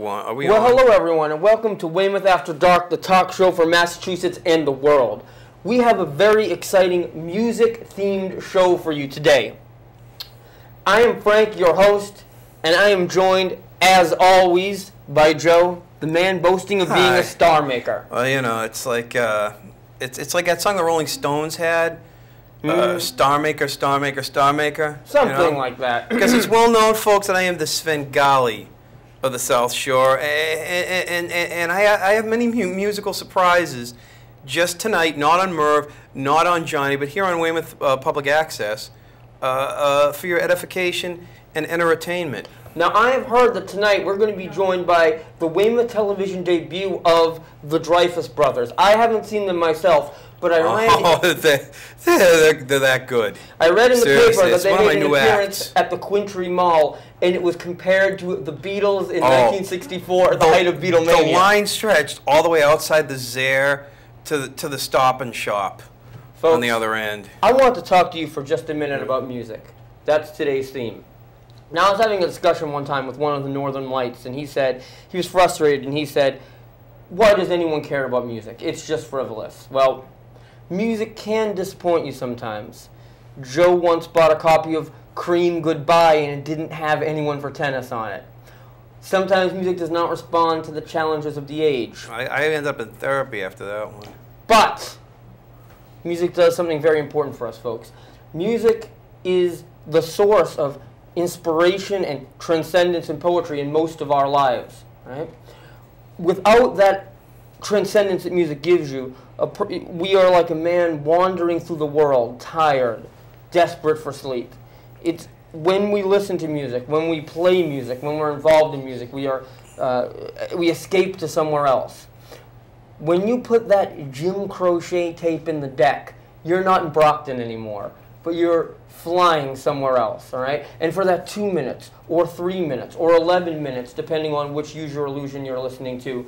Are we Well, on? hello everyone, and welcome to Weymouth After Dark, the talk show for Massachusetts and the world. We have a very exciting music-themed show for you today. I am Frank, your host, and I am joined, as always, by Joe, the man boasting of being a star maker. Well, you know, it's like it's like that song the Rolling Stones had. Star Maker, Star Maker, Star Maker. Something like that. Because it's well known, folks, that I am the Svengali of the South Shore, and I have many musical surprises just tonight, not on Merv, not on Johnny, but here on Weymouth Public Access, for your edification and entertainment. Now, I have heard that tonight we're going to be joined by the Weymouth television debut of the Dreyfuss Brothers. I haven't seen them myself, but I read... they're that good. I read in the Seriously, paper that they made an appearance acts. at the Quintry Mall, and it was compared to the Beatles in 1964 at the height of Beatlemania. The line stretched all the way outside the Zaire to the Stop and Shop. Folks, on the other end. I want to talk to you for just a minute about music. That's today's theme. Now, I was having a discussion one time with one of the Northern Lights, and he said, he was frustrated, and he said, why does anyone care about music? It's just frivolous. Well, music can disappoint you sometimes. Joe once bought a copy of Cream Goodbye, and it didn't have anyone for tennis on it. Sometimes music does not respond to the challenges of the age. I ended up in therapy after that one. But music does something very important for us, folks. Music is the source of inspiration and transcendence and poetry in most of our lives, right? Without that transcendence that music gives you, we are like a man wandering through the world, tired, desperate for sleep. It's when we listen to music, when we play music, when we're involved in music, we escape to somewhere else. When you put that Jim Croce tape in the deck, you're not in Brockton anymore, but you're flying somewhere else, all right? And for that 2 minutes, or 3 minutes, or 11 minutes, depending on which Use Your Illusion you're listening to,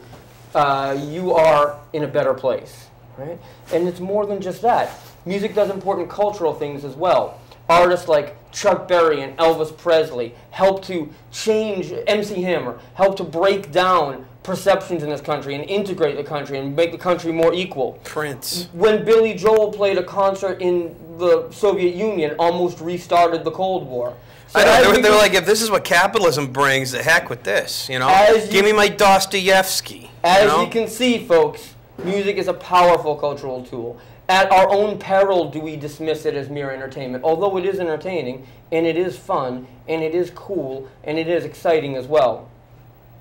you are in a better place, right? And it's more than just that. Music does important cultural things as well. Artists like Chuck Berry and Elvis Presley help to change, MC Hammer, help to break down perceptions in this country and integrate the country and make the country more equal. Prince. When Billy Joel played a concert in the Soviet Union, almost restarted the Cold War. So I know, they were like, if this is what capitalism brings, the heck with this, you know? Give me my Dostoevsky. As you can see, folks, music is a powerful cultural tool. At our own peril do we dismiss it as mere entertainment, although it is entertaining, and it is fun, and it is cool, and it is exciting as well.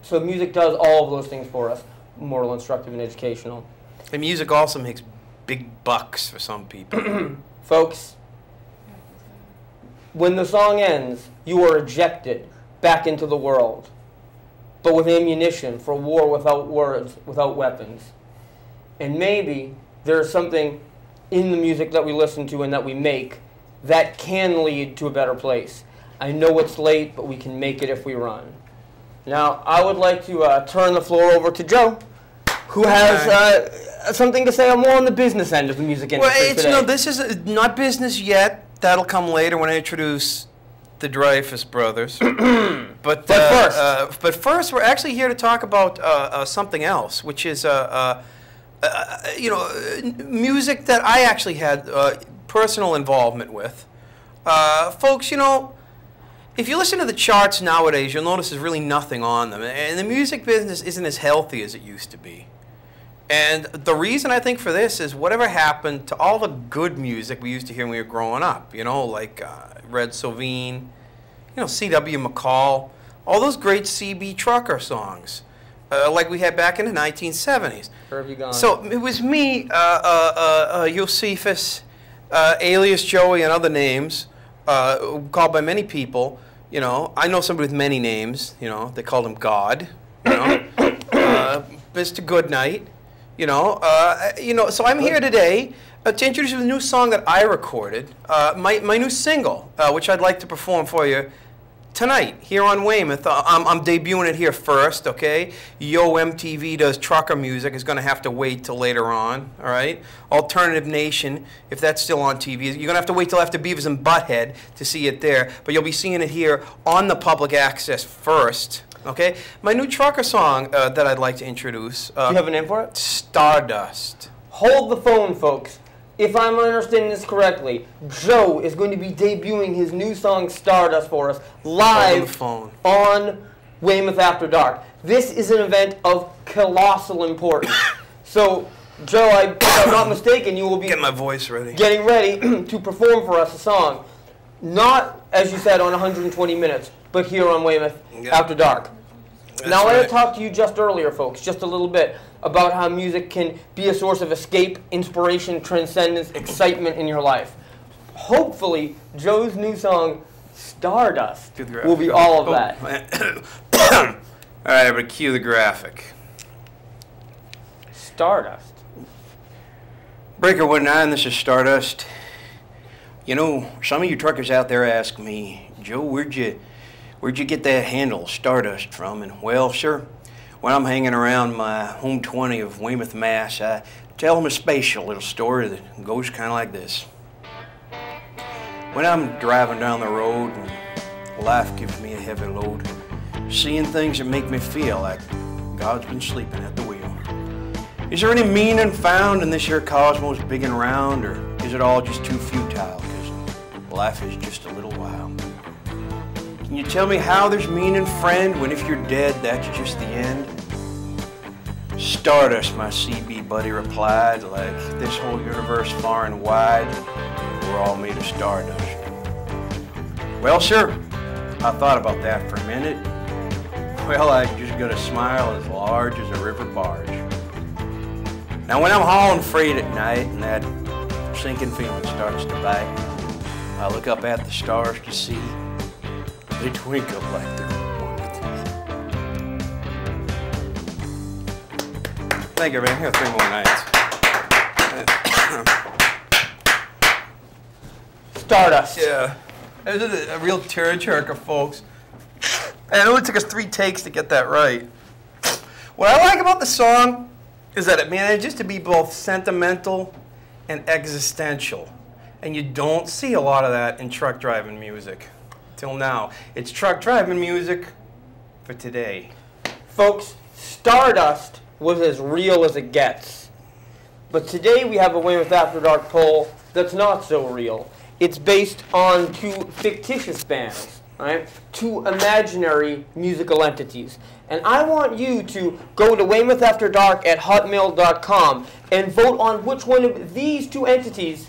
So music does all of those things for us, moral, instructive, and educational. And music also makes big bucks for some people. Folks, when the song ends, you are ejected back into the world, but with ammunition for war without words, without weapons. And maybe there's something in the music that we listen to and that we make that can lead to a better place. I know it's late, but we can make it if we run. Now, I would like to turn the floor over to Joe, who has something to say more on the business end of the music industry Well, today. no, this is not business yet. That'll come later when I introduce the Dreyfuss Brothers. But first, we're actually here to talk about something else, which is you know, music that I actually had personal involvement with. Folks, you know, if you listen to the charts nowadays, you'll notice there's really nothing on them. And the music business isn't as healthy as it used to be. And the reason I think for this is whatever happened to all the good music we used to hear when we were growing up, you know, like Red Sovine, you know, C.W. McCall, all those great C.B. Trucker songs. Like we had back in the 1970s. Where have you gone? So it was me, Josephus, alias Joey, and other names, called by many people. You know, I know somebody with many names. You know, they called him God. You know, Mr. Goodnight. You know. So I'm here today to introduce you to a new song that I recorded, my new single, which I'd like to perform for you tonight here on Weymouth. I'm debuting it here first, okay? Yo MTV does trucker music is going to have to wait till later on, all right? Alternative Nation, if that's still on TV, you're going to have to wait till after Beavis and Butthead to see it there, but you'll be seeing it here on the public access first. Okay? My new trucker song that I'd like to introduce. Do you have a name for it? Stardust. Hold the phone, folks. If I'm understanding this correctly, Joe is going to be debuting his new song Stardust for us live on Weymouth After Dark. This is an event of colossal importance. So, Joe, if I'm not mistaken, you will be get my voice ready. Getting ready to perform for us a song. Not, as you said, on 120 minutes, but here on Weymouth After Dark. Now, I talked to you just earlier, folks, just a little bit, about how music can be a source of escape, inspiration, transcendence, excitement in your life. Hopefully, Joe's new song, Stardust, will be all of that. All right, everybody, cue the graphic. Stardust. Breaker 19, this is Stardust. You know, some of you truckers out there ask me, Joe, where'd you get that handle, Stardust, from? And, well, sir, when I'm hanging around my home 20 of Weymouth, Mass, I tell them a spatial little story that goes kind of like this. When I'm driving down the road and life gives me a heavy load, seeing things that make me feel like God's been sleeping at the wheel. Is there any meaning found in this here cosmos big and round, or is it all just too futile, because life is just a little while? Can you tell me how there's meaning, friend, when if you're dead, that's just the end? Stardust, my CB buddy replied, like this whole universe far and wide, we're all made of stardust. Well, sir, I thought about that for a minute. Well, I just got a smile as large as a river barge. Now, when I'm hauling freight at night and that sinking feeling starts to bite, I look up at the stars to see they twinkle like they're one with me. Thank you, man. Here, 3 more nights. Stardust. Yeah. This is a real tearjerker, folks. And it only took us 3 takes to get that right. What I like about the song is that it manages to be both sentimental and existential. And you don't see a lot of that in truck driving music. Till now. It's truck driving music for today. Folks, Stardust was as real as it gets. But today we have a Weymouth After Dark poll that's not so real. It's based on 2 fictitious bands, right? 2 imaginary musical entities. And I want you to go to WeymouthAfterDark@hotmail.com and vote on which one of these 2 entities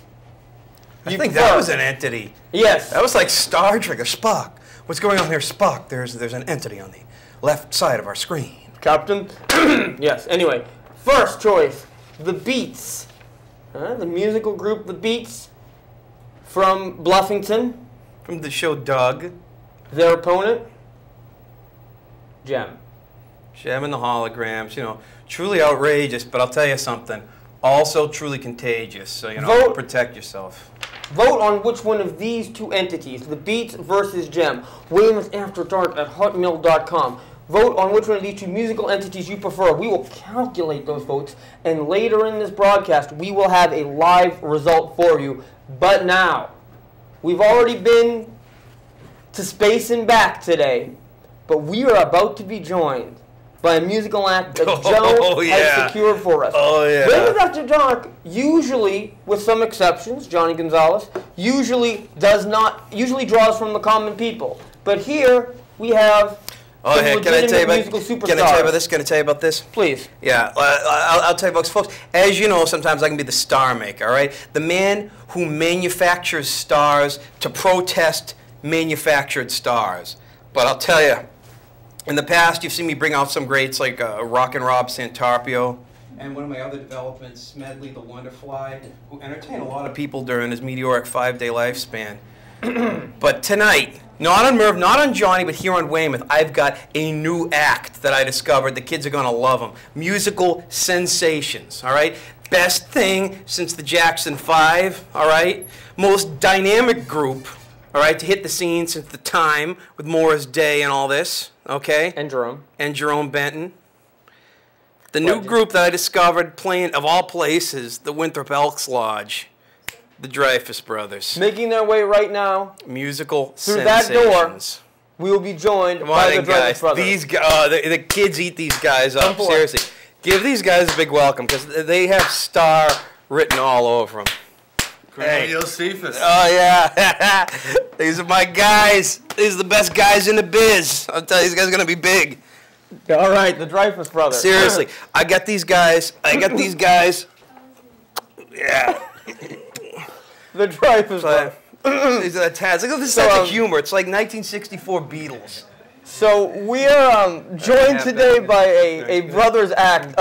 I think that was an entity. Yes. That was like Star Trek or Spock. What's going on here, Spock? There's an entity on the left side of our screen. Captain? Yes. Anyway, first choice, The Beats. The musical group The Beats from Bluffington. From the show Doug. Their opponent, Gem. Gem and the Holograms, you know, truly outrageous, but I'll tell you something, also truly contagious, so, you know, protect yourself. Vote on which one of these 2 entities, The Beats versus Gem. Weymouth After Dark at hotmail.com. Vote on which one of these 2 musical entities you prefer. We will calculate those votes, and later in this broadcast, we will have a live result for you. But now, we've already been to space and back today, but we are about to be joined by a musical act that Joe has secured for us. Oh, yeah. Weymouth After Dark, usually, with some exceptions, Johnny Gonzalez, usually draws from the common people. But here, we have some legitimate musical superstars. Can I tell you about this? Can I tell you about this? Please. Yeah, I'll tell you folks. As you know, sometimes I can be the star maker, all right? The man who manufactures stars to protest manufactured stars. But I'll tell you, in the past, you've seen me bring out some greats like Rockin' Rob Santarpio, and one of my other developments, Smedley the Wonderfly, who entertained a lot of people during his meteoric 5-day lifespan. But tonight, not on Merv, not on Johnny, but here on Weymouth, I've got a new act that I discovered. The kids are going to love them. Musical sensations, all right? Best thing since the Jackson 5, all right? Most dynamic group, all right, to hit the scene since the time with Morris Day and all this, okay? And Jerome. And Jerome Benton. The new group that I discovered playing, of all places, the Winthrop Elks Lodge, the Dreyfuss Brothers. Making their way right now musical through sensations. that door we will be joined by the Dreyfuss Brothers. These the kids eat these guys up. Seriously, give these guys a big welcome because they have star written all over them. Hey, Josephus. Oh yeah, these are my guys. These are the best guys in the biz. I'll tell you, these guys are gonna be big. All right, the Dreyfuss Brothers. Seriously, I got these guys. Yeah. The Dreyfuss Brothers. These are the tats. Look at this sense of humor. It's like 1964 Beatles. So we are joined today by a brothers act.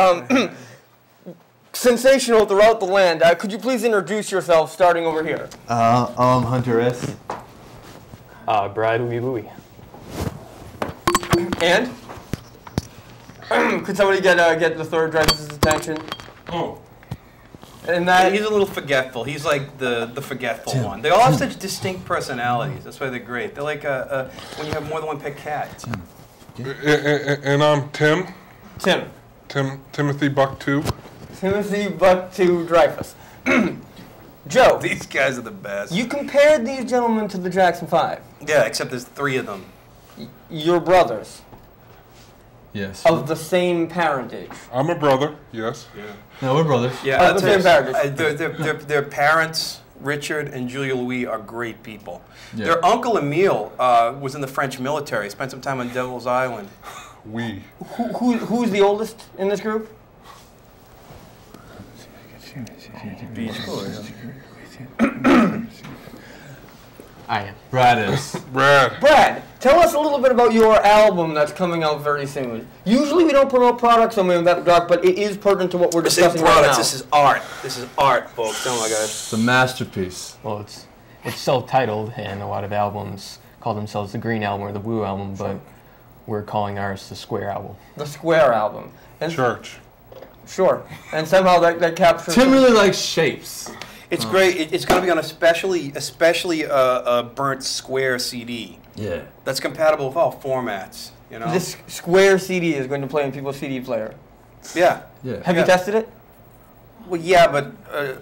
Sensational throughout the land. Could you please introduce yourself, starting over here? I'm Hunter S. Brad Wee Wee. And? Could somebody get the third Dreyfuss's attention? Oh. And that He's a little forgetful. He's like the forgetful one. They all have such distinct personalities. That's why they're great. They're like when you have more than one pet cat. And I'm Tim. Timothy Buck 2. Timothy Buck to Dreyfuss. Joe. These guys are the best. You compared these gentlemen to the Jackson 5. Yeah, except there's 3 of them. Your brothers. Yes. Of the same parentage. I'm a brother, yes. Yeah. No, we're brothers. Yeah, Of the same parentage. Their parents, Richard and Julia Louis, are great people. Yeah. Their uncle Emile was in the French military. Spent some time on Devil's Island. Who's the oldest in this group? Beach Boys. I am. Brad is. Brad, tell us a little bit about your album that's coming out very soon. Usually we don't promote products on Weymouth After Dark, but it is pertinent to what we're discussing right now. This is art. This is art, folks. Oh my gosh. It's a masterpiece. Well, it's self-titled, and a lot of albums call themselves the Green Album or the Blue Album, but we're calling ours the Square Album. The Square Album. And Church. Sure. And somehow that captures... Tim really likes shapes. It's great. It's going to be on especially burnt square CD. Yeah. That's compatible with all formats. You know. This Square CD is going to play in people's CD player. Yeah. Yeah. Have you tested it? Well, yeah, but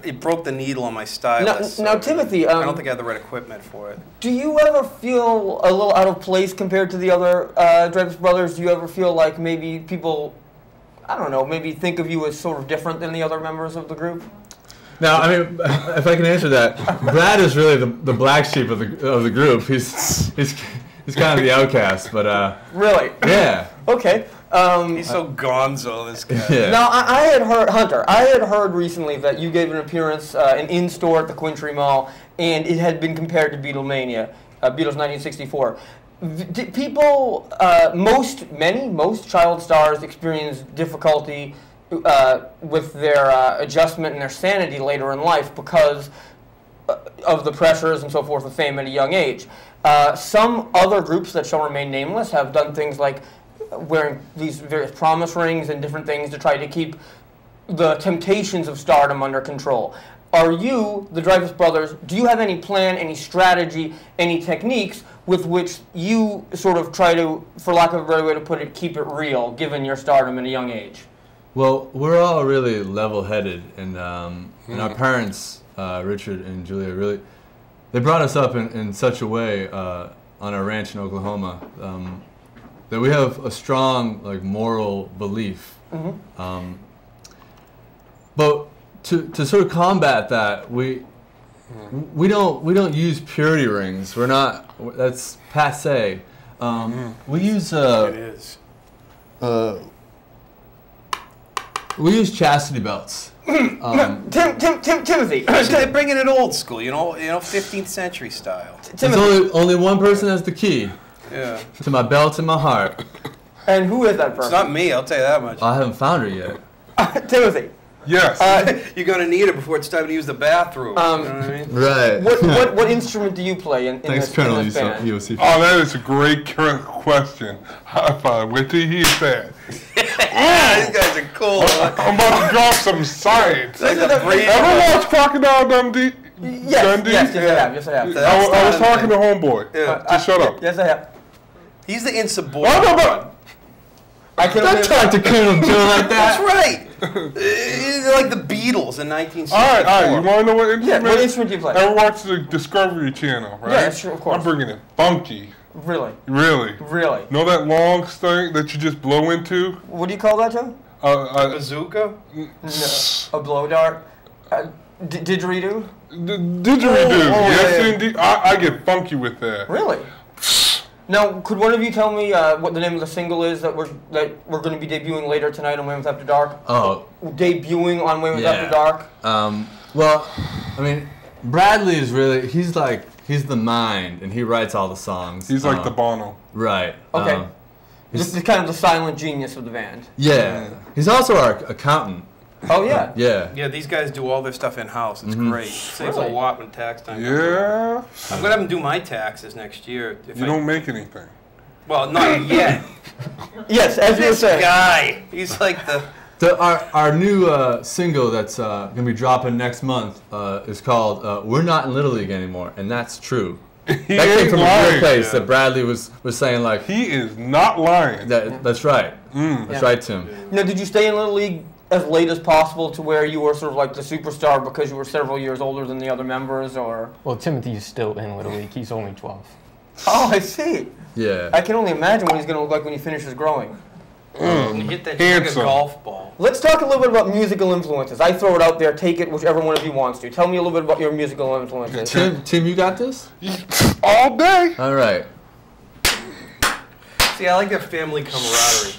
it broke the needle on my stylus. Now, Timothy... I don't think I have the right equipment for it. Do you ever feel a little out of place compared to the other Dreyfuss Brothers? Do you ever feel like maybe people, I don't know, maybe think of you as sort of different than the other members of the group? Now, I mean, if I can answer that, Brad is really the black sheep of the group. He's kind of the outcast, but Really? yeah. Okay. He's so gonzo, this guy. Yeah. Now, I had heard, Hunter, I had heard recently that you gave an appearance, an in-store at the Quintry Mall, and it had been compared to Beatlemania, Beatles 1964. People, most child stars experience difficulty with their adjustment and their sanity later in life because of the pressures and so forth of fame at a young age. Some other groups that shall remain nameless have done things like wearing these various promise rings and different things to try to keep the temptations of stardom under control. Are you, the Dreyfuss Brothers, do you have any plan, any strategy, any techniques with which you sort of try to, for lack of a better way to put it, keep it real, given your stardom at a young age? Well, we're all really level-headed, and our parents, Richard and Julia, really, they brought us up in such a way on our ranch in Oklahoma that we have a strong moral belief. Mm-hmm. But to sort of combat that, we don't use purity rings. We're not. That's passé. We use It is. we use chastity belts. Timothy. They're bringing it old school, you know, 15th century style. There's only one person has the key. Yeah. To my belt and my heart. And who is that person? It's not me, I'll tell you that much. I haven't found her yet. Timothy. Yes. You're going to need it before it's time to use the bathroom. You know what I mean? Right. What instrument do you play in Thanks, this Colonel. band? Oh, that is a great question. High five. Wait till he hears that. Yeah, these guys are cool. I'm about to drop some science. Like the breeze. Ever watch Crocodile Dundee? Yes, I have. I was talking to Homeboy. Yeah. Just shut up. Yes, I have. He's the insubordinate one. Don't talk to Colonel Joe like that. That's right. They're like the Beatles in 1964. All right. You want to know what instrument? Yeah, what instrument do you play? Ever watch the Discovery Channel, right? Yeah, sure, of course. I'm bringing it funky. Really? Really? Really? Know that long thing that you just blow into? What do you call that, Joe? A bazooka? No, a blow dart? Didgeridoo? Didgeridoo. Yes, indeed. I get funky with that. Really? Now, could one of you tell me what the name of the single is that we're going to be debuting later tonight on Weymouth After Dark? Oh. Debuting on Weymouth After Dark? Well, I mean, Bradley is really, he's the mind, and he writes all the songs. He's like the Bono. Right. Okay. This is kind of the silent genius of the band. Yeah. He's also our accountant. Oh, yeah? Yeah. Yeah, these guys do all their stuff in-house. It's great. Saves a lot when tax time comes Yeah. I'm going to have them do my taxes next year. You don't make anything. Well, not yet. Yes, as you were This saying. guy, he's like Our new single that's going to be dropping next month is called "We're Not in Little League Anymore," and that's true. That came from a real place that Bradley was saying, like, he is not lying. That's right. That's right, Tim. Now, did you stay in Little League as late as possible to where you were sort of like the superstar because you were several years older than the other members, or? Well, Timothy's still in Little League. He's only 12. Oh, I see. Yeah. I can only imagine what he's going to look like when he finishes growing. you hit that like a golf ball. Let's talk a little bit about musical influences. I throw it out there. Take it whichever one of you wants to. Tell me a little bit about your musical influences. Tim, you got this? All day. All right. See, I like that family camaraderie.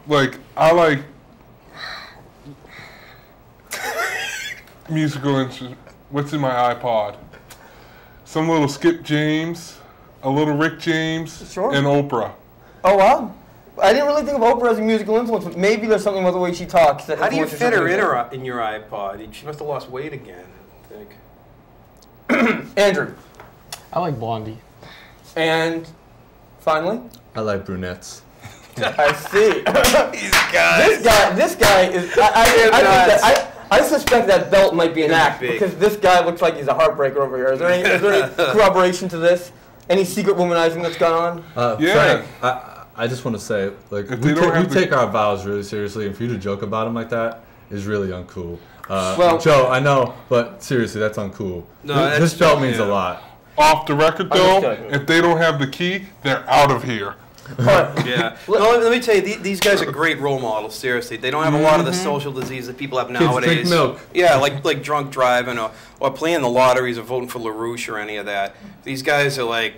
Like, I like musical instruments. What's in my iPod? Some little Skip James, a little Rick James, Sure. and Oprah. Oh, wow. I didn't really think of Oprah as a musical influence, but maybe there's something about the way she talks that How do you influences fit her music. in your iPod? She must have lost weight again, I think. Andrew. I like Blondie. And finally? I like brunettes. I see. These guys. This guy is. I suspect that belt might be an act because this guy looks like he's a heartbreaker over here. Is there any corroboration to this? Any secret womanizing that's gone on? Yeah. Frank, I just want to say, like, If we they don't have the- take our vows really seriously, and for you to joke about them like that is really uncool. Well- Joe, I know, but seriously, that's uncool. No, This belt means a lot. Off the record, though, Understood. if they don't have the key, they're out of here. Yeah. No, let me tell you, these guys are great role models. Seriously, they don't have a lot of the social disease that people have nowadays. drink milk. Yeah, like drunk driving or playing the lotteries or voting for LaRouche or any of that. These guys are like,